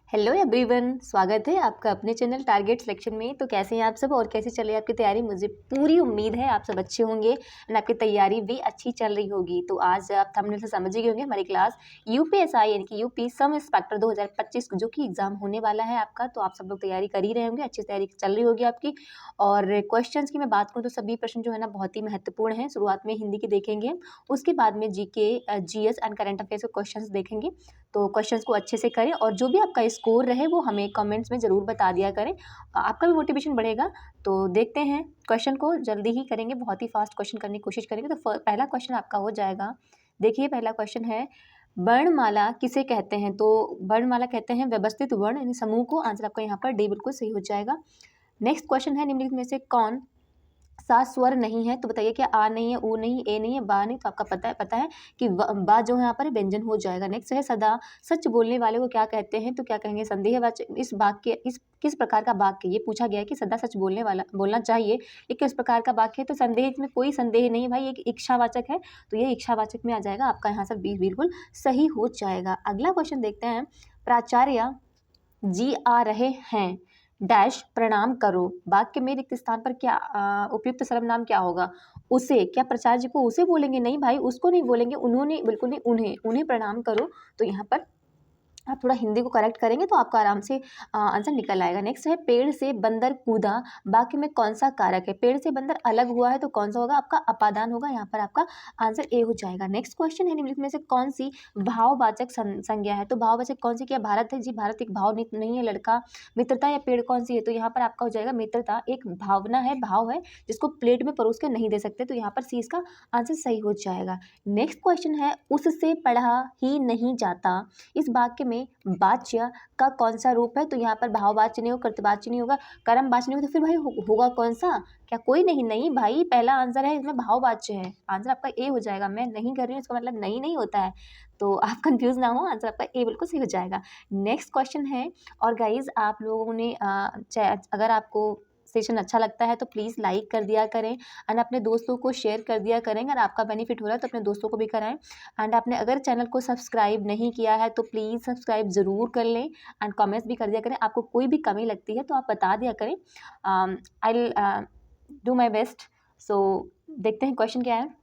Hello everyone, स्वागत है आपका अपने चैनल टारगेट सिलेक्शन में। तो कैसे हैं आप सब और कैसे चल रही है आपकी तैयारी? मुझे पूरी उम्मीद है आप सब अच्छे होंगे एंड आपकी तैयारी भी अच्छी चल रही होगी। तो आज आप थंबनेल से समझ ही गए होंगे हमारी क्लास यूपीएसआई यानी कि यूपी सम इंस्पेक्टर 2025 जो कि एग्जाम होने वाला है आपका। तो आप सब लोग तैयारी कर ही रहे होंगे, अच्छी तैयारी चल रही होगी आपकी। और क्वेश्चन की मैं बात करूँ तो सभी प्रश्न जो है ना बहुत ही महत्वपूर्ण है। शुरुआत में हिंदी के देखेंगे, उसके बाद में GK, GS and current affairs के क्वेश्चन देखेंगे। तो क्वेश्चंस को अच्छे से करें और जो भी आपका स्कोर रहे वो हमें कमेंट्स में ज़रूर बता दिया करें, आपका भी मोटिवेशन बढ़ेगा। तो देखते हैं क्वेश्चन को, जल्दी ही करेंगे, बहुत ही फास्ट क्वेश्चन करने की कोशिश करेंगे। तो पहला क्वेश्चन आपका हो जाएगा, देखिए पहला क्वेश्चन है, वर्णमाला किसे कहते हैं? तो वर्णमाला कहते हैं व्यवस्थित वर्ण यानी समूह को। आंसर आपका यहाँ पर डी बिल्कुल सही हो जाएगा। नेक्स्ट क्वेश्चन है, निम्नलिखित में से कौन सा स्वर नहीं है? तो बताइए क्या आ नहीं है, ऊ नहीं, ए नहीं है, बा नहीं? तो आपका पता है कि बा जो है यहाँ पर व्यंजन हो जाएगा। नेक्स्ट है, सदा सच बोलने वाले को क्या कहते हैं? तो क्या कहेंगे? संदेहवाचक। इस वाक्य इस किस प्रकार का वाक्य? ये पूछा गया है कि सदा सच बोलना चाहिए, ये किस प्रकार का वाक्य है? तो संदेह में कोई संदेह नहीं भाई, एक इच्छावाचक है, तो ये इच्छावाचक में आ जाएगा। आपका यहाँ से बिल्कुल सही हो जाएगा। अगला क्वेश्चन देखते हैं, प्राचार्य जी आ रहे हैं डैश प्रणाम करो, वाक्य में रिक्त स्थान पर क्या उपयुक्त सर्वनाम क्या होगा? उसे। क्या प्राचार्य जी को उसे बोलेंगे? नहीं भाई, उसको नहीं बोलेंगे, उन्होंने बिल्कुल नहीं, उन्हें प्रणाम करो। तो यहाँ पर आप थोड़ा हिंदी को करेक्ट करेंगे तो आपका आराम से आंसर निकल आएगा। नेक्स्ट है, पेड़ से बंदर कूदा, वाक्य में कौन सा कारक है? पेड़ से बंदर अलग हुआ है तो कौन सा होगा? आपका अपादान होगा। यहाँ पर आपका आंसर ए हो जाएगा। नेक्स्ट क्वेश्चन है, निम्नलिखित में से कौन सी भाववाचक संज्ञा है? तो भाववाचक कौन सी? क्या भारत है? जी भारत एक भाव नहीं है। लड़का, मित्रता या पेड़ कौन सी है? तो यहाँ पर आपका हो जाएगा मित्रता, एक भावना है, भाव है जिसको प्लेट में परोस के नहीं दे सकते। तो यहाँ पर सी इसका आंसर सही हो जाएगा। नेक्स्ट क्वेश्चन है, उससे पढ़ा ही नहीं जाता, इस वाक्य में वाच्य का कौन सा रूप है? तो यहाँ पर भाववाच्य नहीं होगा, कर्तवाच्य नहीं होगा, कर्मवाच्य नहीं होगा, तो फिर भाई होगा कौन सा? क्या कोई नहीं? नहीं भाई, पहला आंसर है, इसमें भाववाच्य है। आंसर आपका ए हो जाएगा। मैं नहीं कर रही हूँ इसका मतलब नहीं होता है, तो आप कंफ्यूज ना हो, आंसर आपका ए बिल्कुल सही हो जाएगा। नेक्स्ट क्वेश्चन है, और गाइज आप लोगों ने अगर आपको सेशन अच्छा लगता है तो प्लीज़ लाइक कर दिया करें एंड अपने दोस्तों को शेयर कर दिया करें। अगर आपका बेनिफिट हो रहा है तो अपने दोस्तों को भी कराएं। एंड आपने अगर चैनल को सब्सक्राइब नहीं किया है तो प्लीज़ सब्सक्राइब ज़रूर कर लें एंड कमेंट्स भी कर दिया करें। आपको कोई भी कमी लगती है तो आप बता दिया करें। I will do my best. So देखते हैं क्वेश्चन क्या है।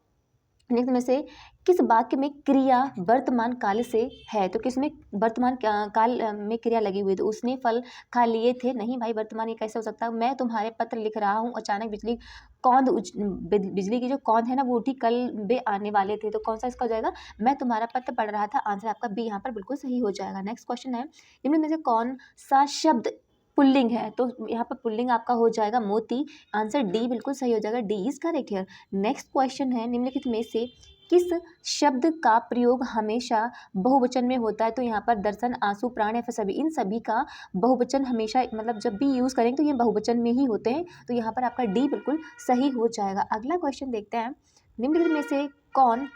नेक्स्ट में से किस वाक्य में क्रिया वर्तमान काल से है? तो किसमें वर्तमान काल में क्रिया लगी हुई है? तो उसने फल खा लिए थे। नहीं भाई, वर्तमान ये कैसे हो सकता है? मैं तुम्हारे पत्र लिख रहा हूँ, अचानक बिजली की जो कौंध है ना वो उठी, कल वे आने वाले थे। तो कौन सा इसका हो जाएगा? मैं तुम्हारा पत्र पढ़ रहा था। आंसर आपका बी यहाँ पर बिल्कुल सही हो जाएगा। नेक्स्ट क्वेश्चन है, निम्न में से कौन सा शब्द पुल्लिंग है? तो यहाँ पर पुल्लिंग आपका हो जाएगा मोती। आंसर डी बिल्कुल सही हो जाएगा, D is correct here. Next question है, निम्नलिखित में से किस शब्द का प्रयोग हमेशा बहुवचन में होता है? तो यहाँ पर दर्शन, आंसू, प्राण या फिर सभी, इन सभी का बहुवचन हमेशा मतलब जब भी यूज़ करेंगे तो ये बहुवचन में ही होते हैं। तो यहाँ पर आपका डी बिल्कुल सही हो जाएगा। अगला क्वेश्चन देखते हैं, निम्नलिखित में से कौन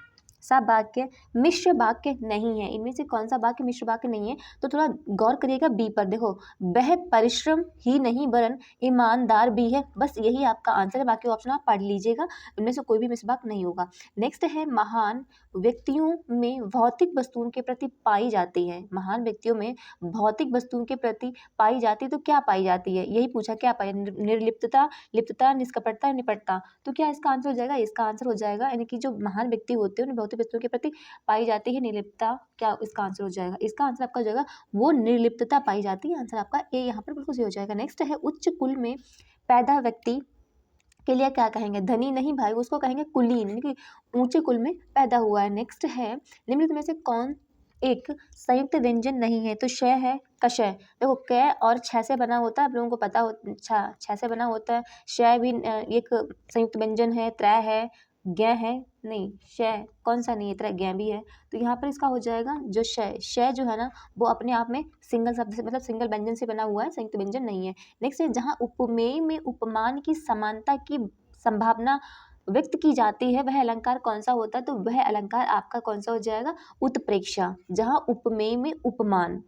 सा वाक्य मिश्र वाक्य नहीं है? इनमें से कौन सा वाक्य मिश्र वाक्य नहीं है? तो थोड़ा गौर करिएगा बी पर। देखो, वह परिश्रम ही नहीं वरन ईमानदार भी है, बस यही आपका आंसर है। बाकी ऑप्शन आप पढ़ लीजिएगा, इनमें से कोई भी मिश्र वाक्य नहीं होगा। नेक्स्ट है, महान व्यक्तियों में भौतिक वस्तुओं के प्रति पाई जाती है। महान व्यक्तियों में भौतिक वस्तुओं के प्रति पाई जाती है, तो क्या पाई जाती है? यही पूछा, क्या पाई? निर्लिप्तता, लिप्तता, निष्कपटता, निपटता। तो क्या इसका आंसर हो जाएगा? इसका आंसर हो जाएगा, यानी कि जो महान व्यक्ति होते हैं उन्हें भौतिक वस्तुओं के प्रति पाई जाती है निर्लिप्तता। क्या इसका आंसर हो जाएगा? इसका आंसर आपका हो जाएगा वो निर्लिप्तता पाई जाती है। आंसर आपका ए यहाँ पर बिल्कुल सही हो जाएगा। नेक्स्ट है, उच्च कुल में पैदा व्यक्ति के लिए क्या कहेंगे? धनी नहीं भाई, उसको कहेंगे कुलीन, यानी कि ऊंचे कुल में पैदा हुआ है। नेक्स्ट है, निम्नलिखित में से कौन एक संयुक्त व्यंजन नहीं है? तो श है, कशय। देखो, क और छ से बना होता है, आप लोगों को पता हो, छ से बना होता है। श भी एक संयुक्त व्यंजन है, त्रय है, ज्ञ है, नहीं श कौन सा नहीं है? त्रय, ज्ञ भी है। तो यहाँ पर इसका हो जाएगा जो श जो है ना वो अपने आप में सिंगल शब्द से मतलब सिंगल व्यंजन से बना हुआ है, संयुक्त व्यंजन नहीं है। नेक्स्ट है, जहाँ उपमेय में उपमान की समानता की संभावना व्यक्त की जाती है वह अलंकार कौन सा होता है? तो वह अलंकार आपका कौन सा हो जाएगा? उत्प्रेक्षा। जहाँ उपमेय में उपमान,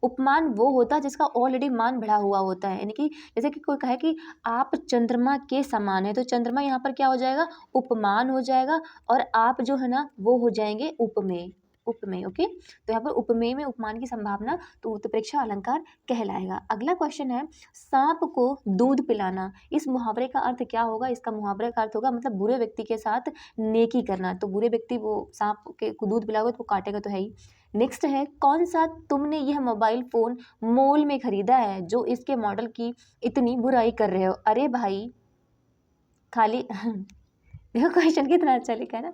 उपमान वो होता है जिसका ऑलरेडी मान बढ़ा हुआ होता है, यानी कि जैसे कि कोई कहे कि आप चंद्रमा के समान है, तो चंद्रमा यहाँ पर क्या हो जाएगा? उपमान हो जाएगा, और आप जो है ना वो हो जाएंगे उपमेय। उपमेय। ओके, तो यहाँ पर उपमेय में उपमान की संभावना तो उत्प्रेक्षा अलंकार कहलाएगा। अगला क्वेश्चन है, सांप को दूध पिलाना, इस मुहावरे का अर्थ क्या होगा? इसका मुहावरे का अर्थ होगा मतलब बुरे व्यक्ति के साथ नेकी करना। तो बुरे व्यक्ति वो सांप के को दूध पिलाओगे तो वो काटेगा तो है ही। नेक्स्ट है, कौन सा तुमने यह मोबाइल फोन मॉल में खरीदा है जो इसके मॉडल की इतनी बुराई कर रहे हो? अरे भाई खाली देखो क्वेश्चन कितना अच्छा लिखा है ना।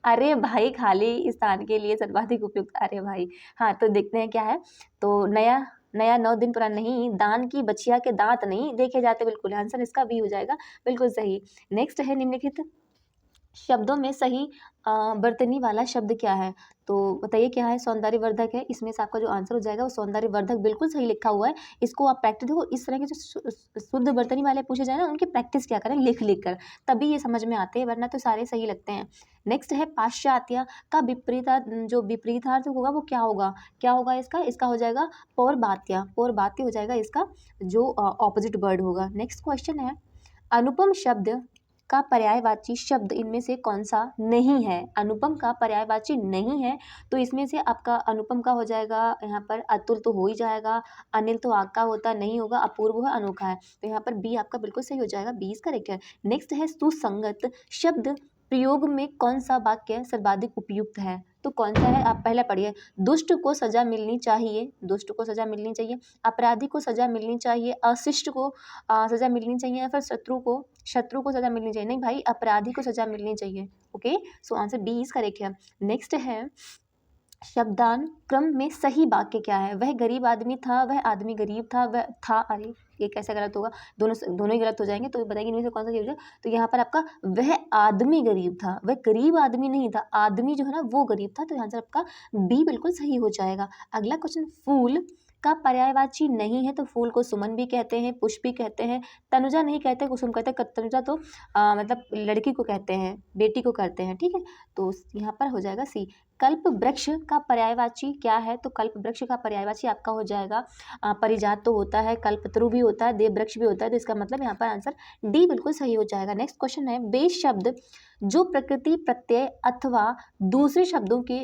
अरे भाई खाली स्थान के लिए सर्वाधिक उपयुक्त। अरे भाई हाँ, तो देखते हैं क्या है। तो नया नया 9 दिन पुराना नहीं, दान की बछिया के दांत नहीं देखे जाते। बिल्कुल आंसर इसका बी हो जाएगा, बिल्कुल सही। नेक्स्ट है, निम्नलिखित शब्दों में सही बर्तनी वाला शब्द क्या है? तो बताइए क्या है? सौंदर्यवर्धक है। इसमें से आपका जो आंसर हो जाएगा वो सौंदर्यवर्धक बिल्कुल सही लिखा हुआ है। इसको आप प्रैक्टिस देखो, इस तरह के जो शुद्ध बर्तनी वाले पूछे जाए ना, उनकी प्रैक्टिस क्या करें, लिख लिख कर, तभी ये समझ में आते हैं, वरना तो सारे सही लगते हैं। नेक्स्ट है, पाश्चात्य का विपरीतार्थ, जो विपरीतार्थ होगा वो क्या होगा? क्या होगा इसका? इसका हो जाएगा पौर्वात्य। पौर्वात्य हो जाएगा इसका जो ऑपोजिट वर्ड होगा। नेक्स्ट क्वेश्चन है, अनुपम शब्द का पर्यायवाची शब्द इनमें से कौन सा नहीं है? अनुपम का पर्यायवाची नहीं है, तो इसमें से आपका अनुपम का हो जाएगा यहाँ पर अतुल तो हो ही जाएगा, अनिल तो आग का होता नहीं होगा, अपूर्व है, अनोखा है, तो यहाँ पर बी आपका बिल्कुल सही हो जाएगा, बी इज करेक्ट है। नेक्स्ट है, सुसंगत शब्द प्रयोग में कौन सा वाक्य सर्वाधिक उपयुक्त है? तो कौन सा है? आप पहले पढ़िए, दुष्ट को सजा मिलनी चाहिए, दुष्ट को सजा मिलनी चाहिए, अपराधी को सजा मिलनी चाहिए, अशिष्ट को सजा मिलनी चाहिए, या फिर शत्रु को सजा मिलनी चाहिए। नहीं भाई, अपराधी को सजा मिलनी चाहिए। Okay, so answer B is correct है। नेक्स्ट है, शब्दान क्रम में सही वाक्य क्या है? वह गरीब आदमी था, वह आदमी गरीब था, वह था, अरे ये कैसे गलत होगा? दोनों ही गलत हो जाएंगे, तो बताइए इनमें से कौन सा सही हो जाएगा? तो यहाँ पर आपका वह आदमी गरीब था, वह गरीब आदमी नहीं था, आदमी जो है ना वो गरीब था, तो यहाँ से आपका बी बिल्कुल सही हो जाएगा। अगला क्वेश्चन, फूल का पर्यायवाची नहीं है, तो फूल को सुमन भी कहते हैं, पुष्प भी कहते हैं, तनुजा नहीं कहते, कुसुम कहते हैं। तनुजा तो मतलब लड़की को कहते हैं, बेटी को कहते हैं, ठीक है, तो यहाँ पर हो जाएगा सी। कल्प वृक्ष का पर्यायवाची क्या है? तो कल्प वृक्ष का पर्यायवाची आपका हो जाएगा परिजात तो होता है, कल्पतरु भी होता है, देव वृक्ष भी होता है, तो इसका मतलब यहाँ पर आंसर डी बिल्कुल सही हो जाएगा। नेक्स्ट क्वेश्चन है, वे शब्द जो प्रकृति प्रत्यय अथवा दूसरे शब्दों के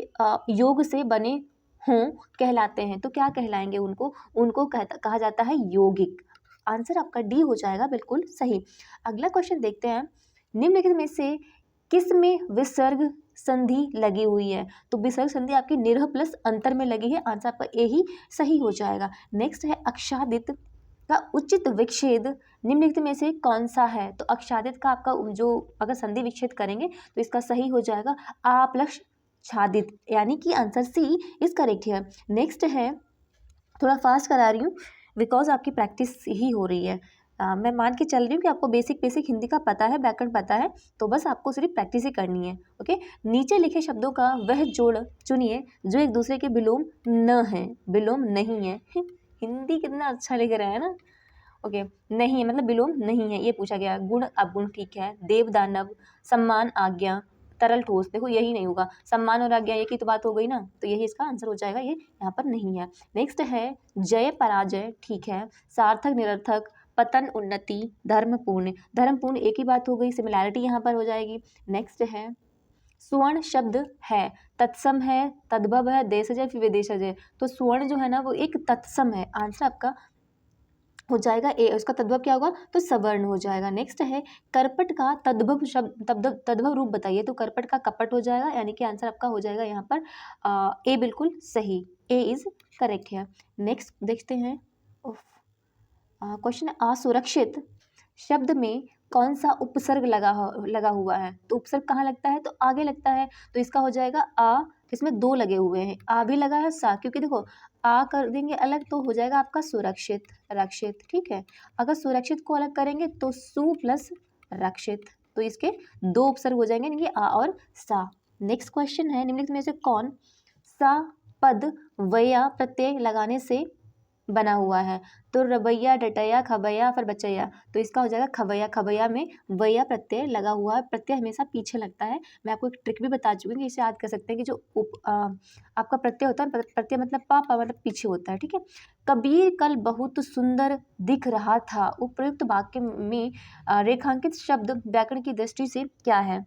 योग से बने हों कहलाते हैं, तो क्या कहलाएंगे उनको? उनको कहा जाता है यौगिक। आंसर आपका डी हो जाएगा, बिल्कुल सही। अगला क्वेश्चन देखते हैं, निम्नलिखित में से किस में विसर्ग संधि लगी हुई है? तो विसर्ग संधि आपकी निरह प्लस अंतर में लगी है, आंसर आपका ए ही सही हो जाएगा। नेक्स्ट है, आच्छादित का उचित विच्छेद निम्नलिखित में से कौन सा है? तो आच्छादित का आपका जो अगर संधि विच्छेद करेंगे तो इसका सही हो जाएगा आप्लक्ष छादित, यानी कि आंसर सी इज करेक्ट है। नेक्स्ट है, थोड़ा फास्ट करा रही हूँ बिकॉज आपकी प्रैक्टिस ही हो रही है। मैं मान के चल रही हूँ कि आपको बेसिक हिंदी का पता है, व्याकरण पता है, तो बस आपको सिर्फ प्रैक्टिस ही करनी है। ओके, नीचे लिखे शब्दों का वह जोड़ चुनिए जो एक दूसरे के विलोम न है, विलोम नहीं है। हिंदी कितना अच्छा लिख रहा है ना। ओके, नहीं है मतलब विलोम नहीं है, ये पूछा गया। गुण अवगुण ठीक है, देव दानव, सम्मान आज्ञा, तरल ठोस, देखो यही नहीं होगा, सम्मान और आज्ञा एक ही तो बात हो गई ना, तो यही इसका आंसर हो जाएगा, ये यहाँ पर नहीं है। नेक्स्ट है, जय पराजय ठीक है, सार्थक निरर्थक, पतन उन्नति, धर्मपूर्ण, धर्मपूर्ण एक ही बात हो गई, सिमिलैरिटी यहाँ पर हो जाएगी। नेक्स्ट है, स्वर्ण शब्द है, तत्सम है, तद्भव है, देशज फिर विदेशज है, तो स्वर्ण जो है ना वो एक तत्सम है, आंसर आपका हो जाएगा ए, उसका तद्भव क्या होगा? तो सवर्ण हो जाएगा। नेक्स्ट है, करपट का तद्भव शब्द तद्भव रूप बताइए, तो करपट का कपट हो जाएगा, यानी कि आंसर आपका हो जाएगा यहाँ पर ए बिल्कुल सही, ए इज करेक्ट है। नेक्स्ट देखते हैं, क्वेश्चन, असुरक्षित शब्द में कौन सा उपसर्ग लगा हुआ है? तो उपसर्ग कहाँ लगता है? तो आगे लगता है, तो इसका हो जाएगा आ, इसमें दो लगे हुए हैं, आ भी लगा है, सा, क्योंकि देखो आ कर देंगे अलग तो हो जाएगा आपका सुरक्षित, रक्षित, ठीक है। अगर सुरक्षित को अलग करेंगे तो सु प्लस रक्षित, तो इसके दो उपसर्ग हो जाएंगे, यानी कि आ और सा। नेक्स्ट क्वेश्चन है, निम्नलिखित में से कौन सा पद वया प्रत्यय लगाने से बना हुआ है? तो रवैया, डटैया, खबैया, फिर बचैया, तो इसका हो जाएगा खबैया। खबैया में वैया प्रत्यय लगा हुआ है, प्रत्यय हमेशा पीछे लगता है। मैं आपको एक ट्रिक भी बता चुकी हूँ कि इसे याद कर सकते हैं कि जो आपका प्रत्यय होता है, प्रत्यय मतलब पा मतलब पीछे होता है, ठीक है। कबीर कल बहुत सुंदर दिख रहा था, उपयुक्त वाक्य में रेखांकित शब्द व्याकरण की दृष्टि से क्या है?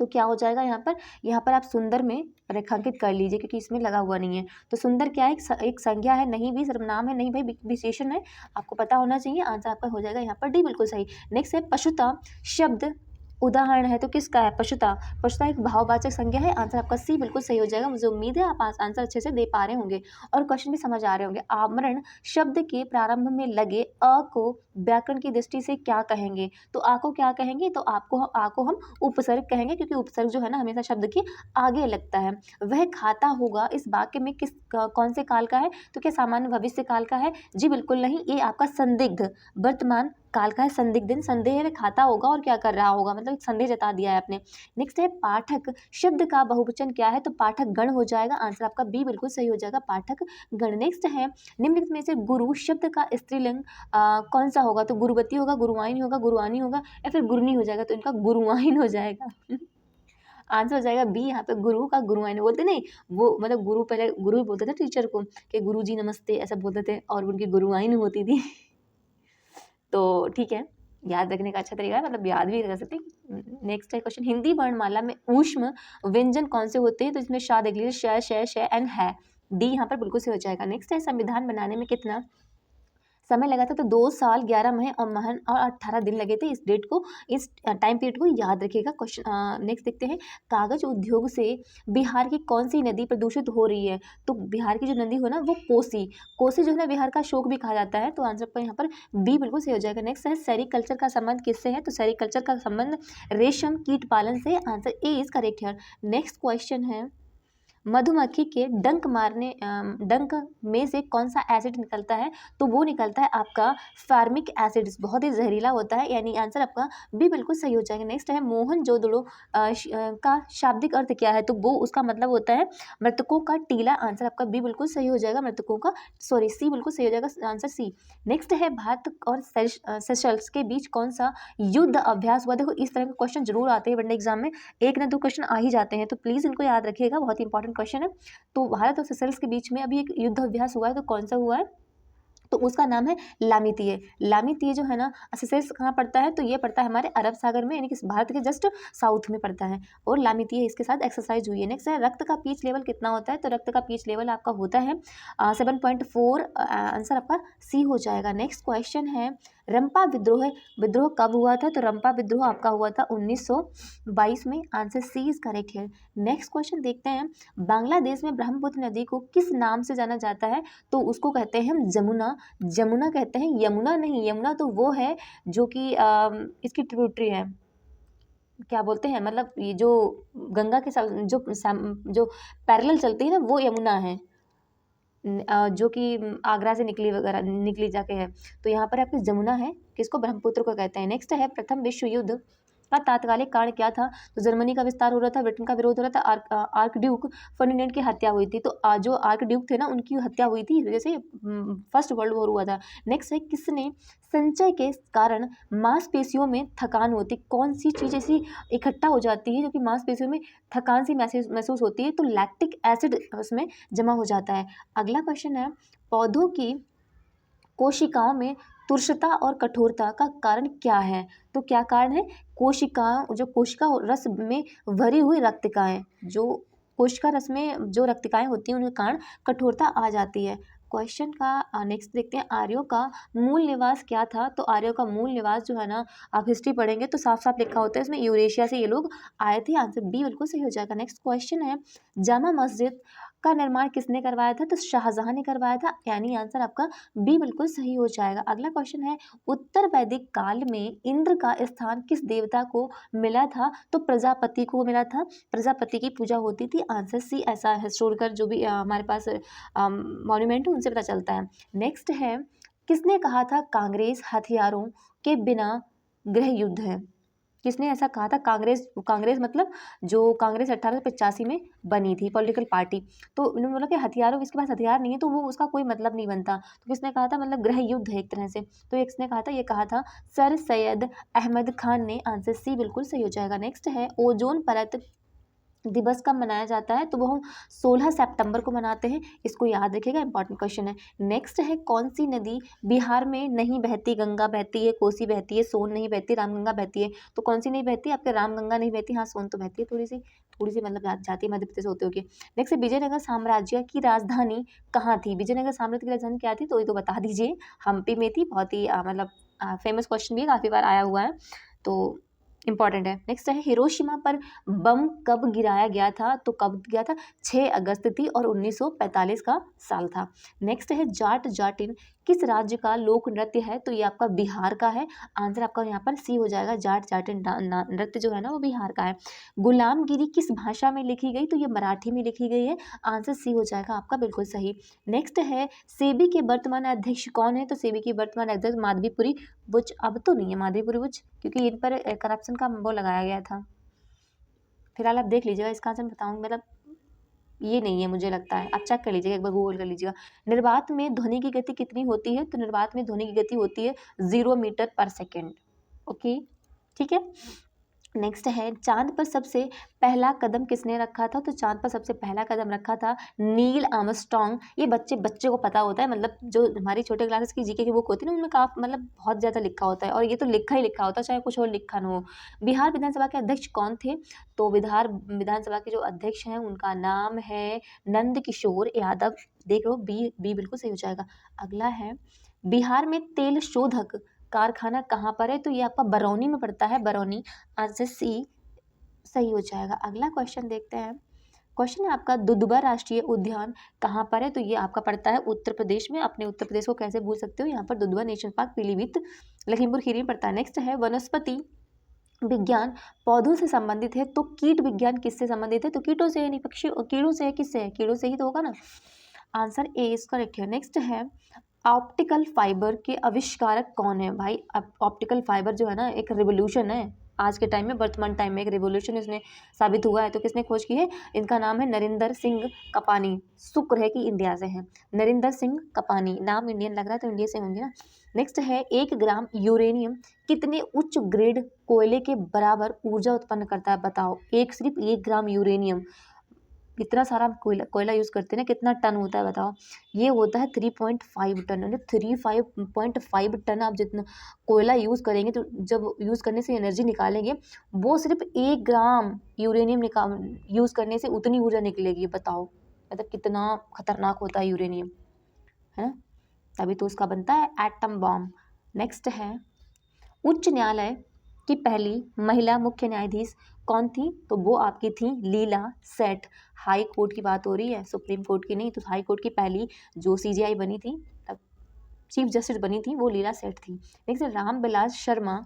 तो क्या हो जाएगा यहाँ पर आप सुंदर में रेखांकित कर लीजिए क्योंकि इसमें लगा हुआ नहीं है। तो सुंदर क्या है, एक संज्ञा है, नहीं भी सर्वनाम है, नहीं भाई विशेषण है, आपको पता होना चाहिए। आंसर आपका हो जाएगा यहाँ पर डी बिल्कुल सही। नेक्स्ट है पशुता शब्द उदाहरण है तो किसका है, पशुता। पशुता एक भाववाचक संज्ञा है। आंसर आपका सी बिल्कुल सही हो जाएगा। मुझे उम्मीद है आप आंसर अच्छे से दे पा रहे होंगे और क्वेश्चन भी समझ आ रहे होंगे। आमरण शब्द के प्रारंभ में लगे अ को व्याकरण की दृष्टि से क्या कहेंगे, तो आ को क्या कहेंगे, तो आपको आ को हम उपसर्ग कहेंगे क्योंकि उपसर्ग जो है ना हमेशा शब्द के आगे लगता है। वह खाता होगा इस वाक्य में कौन से काल का है, तो क्या सामान्य भविष्य काल का है, जी बिल्कुल नहीं, ये आपका संदिग्ध वर्तमान काल का है। संदिग्ध संदेह है, वह खाता होगा और क्या कर रहा होगा, मतलब एक संदेह जता दिया है आपने। नेक्स्ट है पाठक शब्द का बहुवचन क्या है, तो पाठक गण हो जाएगा। आंसर आपका बी बिल्कुल सही हो जाएगा, पाठक गण। नेक्स्ट है निम्नलिखित में से गुरु शब्द का स्त्रीलिंग कौन सा होगा, तो गुरुवती होगा, गुरुवाइन होगा, गुरुआनी होगा या फिर गुरनी हो जाएगा, तो इनका गुरुवाइन हो जाएगा। आंसर हो जाएगा बी, यहाँ पे गुरु का गुरुआइन बोलते नहीं, वो मतलब गुरु पहले गुरु बोलते थे टीचर को कि गुरु जी नमस्ते ऐसा बोलते थे और उनकी गुरुआइन होती थी। तो ठीक है, याद रखने का अच्छा तरीका है, मतलब याद भी कर सकते हैं। नेक्स्ट है क्वेश्चन, हिंदी वर्णमाला में ऊष्म व्यंजन कौन से होते हैं, तो इसमें शाह देख लीजिए, श एंड है, डी यहाँ पर बिल्कुल से हो जाएगा। नेक्स्ट है संविधान बनाने में कितना समय लगा था, तो 2 साल 11 महीने और 18 दिन लगे थे। इस डेट को, इस टाइम पीरियड को याद रखिएगा। क्वेश्चन नेक्स्ट देखते हैं, कागज उद्योग से बिहार की कौन सी नदी प्रदूषित हो रही है, तो बिहार की जो नदी हो ना वो कोसी, कोसी जो है ना बिहार का शोक भी कहा जाता है, तो आंसर पर यहाँ पर बी बिल्कुल सही हो जाएगा। नेक्स्ट है सेरीकल्चर का संबंध किससे है, तो सेरीकल्चर का संबंध रेशम कीट पालन से, आंसर ए इज करेक्ट है। नेक्स्ट क्वेश्चन है, मधुमक्खी के डंक में से कौन सा एसिड निकलता है, तो वो निकलता है आपका फार्मिक एसिड, बहुत ही जहरीला होता है, यानी आंसर आपका बी बिल्कुल सही हो जाएगा। नेक्स्ट है मोहनजोदड़ो का शाब्दिक अर्थ क्या है, तो वो उसका मतलब होता है मृतकों का टीला, आंसर आपका बी बिल्कुल सही हो जाएगा, मृतकों का सॉरी सी बिल्कुल सही हो जाएगा, आंसर सी। नेक्स्ट है भारत और सेशल्स के बीच कौन सा युद्ध अभ्यास हुआ, देखो इस तरह के क्वेश्चन जरूर आते हैं वनडे एग्जाम में, एक ना दो क्वेश्चन आ ही जाते हैं, तो प्लीज इनको याद रखिएगा, बहुत इंपॉर्टेंट क्वेश्चन है। तो भारत और सेशल्स के बीच में अभी एक युद्ध अभ्यास हुआ है, तो कौन सा हुआ है, तो उसका नाम है लामीतीय। लामीतीय जो है ना सेशल्स कहाँ पड़ता है, तो ये पड़ता है हमारे अरब सागर में, यानी कि भारत के जस्ट साउथ में पड़ता है, और लामीतीय इसके साथ एक्सरसाइज हुई है। नेक्स्ट है रक्त का पीएच लेवल कितना होता है, तो रक्त का पीएच लेवल आपका होता है 7.4, आंसर आपका सी हो जाएगा। नेक्स्ट क्वेश्चन है रंपा विद्रोह कब हुआ था, तो रंपा विद्रोह आपका हुआ था 1922 में, आंसर सी इज करेक्ट है। नेक्स्ट क्वेश्चन देखते हैं, बांग्लादेश में ब्रह्मपुत्र नदी को किस नाम से जाना जाता है, तो उसको कहते हैं हम जमुना, जमुना कहते हैं, यमुना नहीं, यमुना तो वो है जो कि इसकी ट्रिब्यूटरी है, क्या बोलते हैं, मतलब ये जो गंगा के साथ जो पैरेलल चलती है ना वो यमुना है, जो कि आगरा से निकली जाके है, तो यहाँ पर आपकी जमुना है, किसको, ब्रह्मपुत्र को कहते हैं। नेक्स्ट है प्रथम विश्व युद्ध का तात्कालिक कारण क्या था, तो जर्मनी का विस्तार हो रहा था, ब्रिटेन का विरोध हो रहा था, आर्क ड्यूक फर्डिनेंड की हत्या हुई थी, तो जो आर्क ड्यूक थे ना उनकी हत्या हुई थी, जैसे फर्स्ट वर्ल्ड वॉर हुआ था। नेक्स्ट है किसने संचय के कारण मांसपेशियों में थकान होती, कौन सी चीज़ ऐसी इकट्ठा हो जाती है जो कि मांसपेशियों में थकान सी महसूस होती है, तो लैक्टिक एसिड उसमें जमा हो जाता है। अगला क्वेश्चन है पौधों की कोशिकाओं में तुरशता और कठोरता का कारण क्या है, तो क्या कारण है, कोशिका रस में भरी हुई रक्तिकाएं, जो कोशिका रस में जो रक्तिकाएं होती हैं उनके कारण कठोरता आ जाती है। क्वेश्चन का नेक्स्ट देखते हैं, आर्यों का मूल निवास क्या था, तो आर्यों का मूल निवास जो है ना आप हिस्ट्री पढ़ेंगे तो साफ साफ लिखा होता है इसमें, यूरेशिया से ये लोग आए थे, आंसर बी बिल्कुल सही हो जाएगा। नेक्स्ट क्वेश्चन है जामा मस्जिद का निर्माण किसने करवाया था, तो शाहजहां ने करवाया था, यानी आंसर आपका बी बिल्कुल सही हो जाएगा। अगला क्वेश्चन है उत्तर वैदिक काल में इंद्र का स्थान किस देवता को मिला था, तो प्रजापति को मिला था, प्रजापति की पूजा होती थी, आंसर सी, ऐसा हिस्टोरिकल जो भी हमारे पास मॉन्यूमेंट है उनसे पता चलता है। नेक्स्ट है किसने कहा था कांग्रेस हथियारों के बिना गृह युद्ध है, किसने ऐसा कहा था, कांग्रेस मतलब जो कांग्रेस 1885 में बनी थी पॉलिटिकल पार्टी, तो उन्होंने बोला कि हथियारों, इसके पास हथियार नहीं है तो वो उसका कोई मतलब नहीं बनता, तो किसने कहा था, मतलब गृह युद्ध है एक तरह से, तो किसने कहा था, ये कहा था सर सैयद अहमद खान ने, आंसर सी बिल्कुल सही हो जाएगा। नेक्स्ट है ओजोन परत दिवस कब मनाया जाता है, तो वो हम 16 सितंबर को मनाते हैं। इसको याद रखिएगा, इंपॉर्टेंट क्वेश्चन है। नेक्स्ट है, कौन सी नदी बिहार में नहीं बहती? गंगा बहती है, कोसी बहती है, सोन नहीं बहती, रामगंगा बहती है। तो कौन सी नहीं बहती? आपके रामगंगा नहीं बहती, हाँ सोन तो बहती है, थोड़ी सी मतलब जाती है, मध्य प्रदेश होते हुए। नेक्स्ट है, विजयनगर साम्राज्य की राजधानी कहाँ थी? विजयनगर साम्राज्य की राजधानी क्या थी? तो ये तो बता दीजिए, हम्पी में थी। बहुत ही मतलब फेमस क्वेश्चन भी है, काफी बार आया हुआ है, तो इंपॉर्टेंट है। नेक्स्ट है, हिरोशिमा पर बम कब गिराया गया था? तो कब गया था? 6 अगस्त थी और 1945 का साल था। नेक्स्ट है, जाट जाटिन किस राज्य का लोक नृत्य है? तो ये आपका बिहार का है। आंसर आपका यहाँ पर सी हो जाएगा। जाट जाटिन नृत्य जो है ना, वो बिहार का है। गुलामगिरी किस भाषा में लिखी गई? तो ये मराठी में लिखी गई है। आंसर सी हो जाएगा आपका बिल्कुल सही। नेक्स्ट है, सेबी के वर्तमान अध्यक्ष कौन है? तो सेबी की वर्तमान अध्यक्ष माधवीपुरी बुच। अब तो नहीं है माधवीपुरी बुच, क्योंकि इन पर करप्शन का वो लगाया गया था। फिलहाल आप देख लीजिएगा, इसका आंसर बताऊंगी, मतलब ये नहीं है मुझे लगता है, आप चेक कर लीजिएगा, एक बार गूगल कर लीजिएगा। निर्वात में ध्वनि की गति कितनी होती है? तो निर्वात में ध्वनि की गति होती है 0 मीटर पर सेकेंड। ओके, ठीक है। नेक्स्ट है, चांद पर सबसे पहला कदम किसने रखा था? तो चांद पर सबसे पहला कदम रखा था नील आर्मस्ट्रॉन्ग। ये बच्चे को पता होता है, मतलब जो हमारी छोटे क्लासेस की जीके की बुक होती है ना, उनमें काफी मतलब बहुत ज़्यादा लिखा होता है, और ये तो लिखा ही लिखा होता है, चाहे कुछ और लिखा ना हो। बिहार विधानसभा के अध्यक्ष कौन थे? तो बिहार विधानसभा के जो अध्यक्ष हैं उनका नाम है नंद किशोर यादव। देख लो, बी बिल्कुल सही हो जाएगा। अगला है, बिहार में तेल शोधक कारखाना कहाँ पर है? तो ये आपका बरौनी में पड़ता है, बरौनी। आंसर सी सही हो जाएगा। अगला क्वेश्चन देखते हैं। क्वेश्चन है आपका, दुधवा राष्ट्रीय उद्यान कहाँ पर है? तो ये आपका पड़ता है उत्तर प्रदेश में। अपने उत्तर प्रदेश को कैसे भूल सकते हो, यहाँ पर दुधवा नेशनल पार्क पीलीभीत लखीमपुर खीरी में पड़ता है। नेक्स्ट है, वनस्पति विज्ञान पौधों से संबंधित है, तो कीट विज्ञान किससे संबंधित है? तो कीटों से, नहीं पक्षी कीड़ों से है, किससे है? कीड़ों से ही तो होगा ना। आंसर ए इज करेक्ट है। नेक्स्ट है, ऑप्टिकल फाइबर के आविष्कारक कौन है? भाई ऑप्टिकल फाइबर जो है ना, एक रिवोल्यूशन है आज के टाइम में, वर्तमान टाइम में एक रिवोल्यूशन इसने साबित हुआ है। तो किसने खोज की है? इनका नाम है नरिंदर सिंह कपानी। शुक्र है कि इंडिया से है। नरिंदर सिंह कपानी, नाम इंडियन लग रहा है तो इंडिया से होंगे ना। नेक्स्ट है, 1 ग्राम यूरेनियम कितने उच्च ग्रेड कोयले के बराबर ऊर्जा उत्पन्न करता है? बताओ, सिर्फ 1 ग्राम यूरेनियम, इतना सारा कोयला यूज़ करते हैं ना, कितना टन होता है बताओ? ये होता है 3.5 टन, यानी 3.5 टन। आप जितना कोयला यूज़ करेंगे, तो जब यूज़ करने से एनर्जी निकालेंगे, वो सिर्फ 1 ग्राम यूरेनियम यूज़ करने से उतनी ऊर्जा निकलेगी। बताओ, मतलब कितना खतरनाक होता है यूरेनियम, है ना? तभी तो उसका बनता है एटम बॉम्ब। नेक्स्ट है, उच्च न्यायालय की पहली महिला मुख्य न्यायाधीश कौन थी? तो वो आपकी थी लीला सेठ। हाई कोर्ट की बात हो रही है, सुप्रीम कोर्ट की नहीं। तो हाई कोर्ट की पहली जो सीजेआई बनी थी, तब चीफ जस्टिस बनी थी, वो लीला सेठ थी। नेक्स्ट, रामविलास शर्मा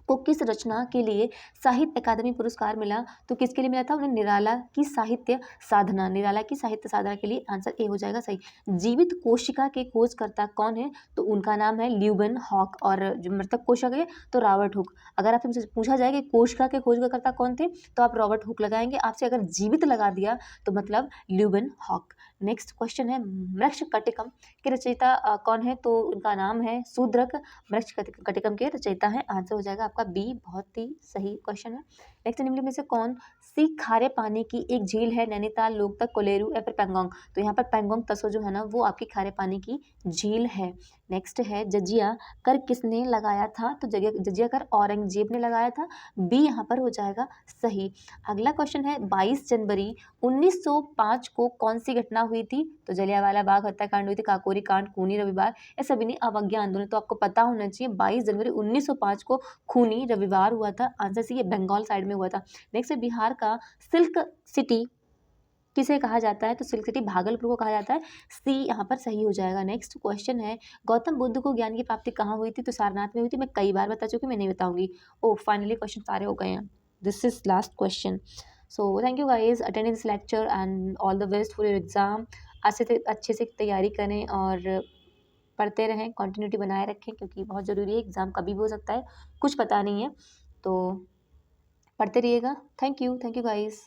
को किस रचना के लिए साहित्य अकादमी पुरस्कार मिला? तो किसके लिए मिला था? उन्हें निराला की साहित्य साधना, निराला की साहित्य साधना के लिए। आंसर ए हो जाएगा सही। जीवित कोशिका के खोजकर्ता कौन है? तो उनका नाम है ल्यूबेन हॉक। और जो मृतक कोशिका है तो रॉबर्ट हुक। अगर आपसे मुझसे पूछा जाए कि कोशिका के खोजकर्ता कौन थे, तो आप रॉबर्ट हुक लगाएंगे। आपसे अगर जीवित लगा दिया तो मतलब ल्यूबेन हॉक। नेक्स्ट क्वेश्चन है, मृच्छकटिकम के रचयिता कौन है? तो उनका नाम है शूद्रक। मृच्छकटिकम के रचयिता है। आंसर हो जाएगा आपका बी, बहुत ही सही क्वेश्चन है। नेक्स्ट, निम्नलिखित में से कौन सी खारे पानी की एक झील है? नैनीताल, लोकतक, कोलेरू या फिर पेंगोंग। तो यहाँ पर पेंगोंग तसो जो है ना, वो आपकी खारे पानी की झील है। नेक्स्ट है, जजिया कर किसने लगाया था? तो जजिया कर औरंगजेब ने लगाया था। बी यहाँ पर हो जाएगा सही। अगला क्वेश्चन है, 22 जनवरी 1905 को कौन सी घटना हुई थी? तो जलियांवाला बाग हत्याकांड हुई थी, काकोरी कांड, खूनी रविवार या सविनय अवज्ञा आंदोलन। तो आपको पता होना चाहिए, 22 जनवरी 1905 को खूनी रविवार हुआ था। आंसर सी, ये बंगाल साइड में हुआ था। नेक्स्ट है, बिहार का सिल्क सिटी किसे कहा जाता है? तो सिल्क सिटी भागलपुर को कहा जाता है। सी यहाँ पर सही हो जाएगा। नेक्स्ट क्वेश्चन है, गौतम बुद्ध को ज्ञान की प्राप्ति कहाँ हुई थी? तो सारनाथ में हुई थी। मैं कई बार बता चुकी, मैं नहीं बताऊंगी। ओ फाइनली क्वेश्चन सारे हो गए हैं। This is last question. So thank you guys attending this lecture and all the best for your exam. अच्छे से तैयारी करें और पढ़ते रहें, कंटिन्यूटी बनाए रखें, क्योंकि बहुत ज़रूरी है। एग्ज़ाम कभी भी हो सकता है, कुछ पता नहीं है, तो पढ़ते रहिएगा। Thank you guys.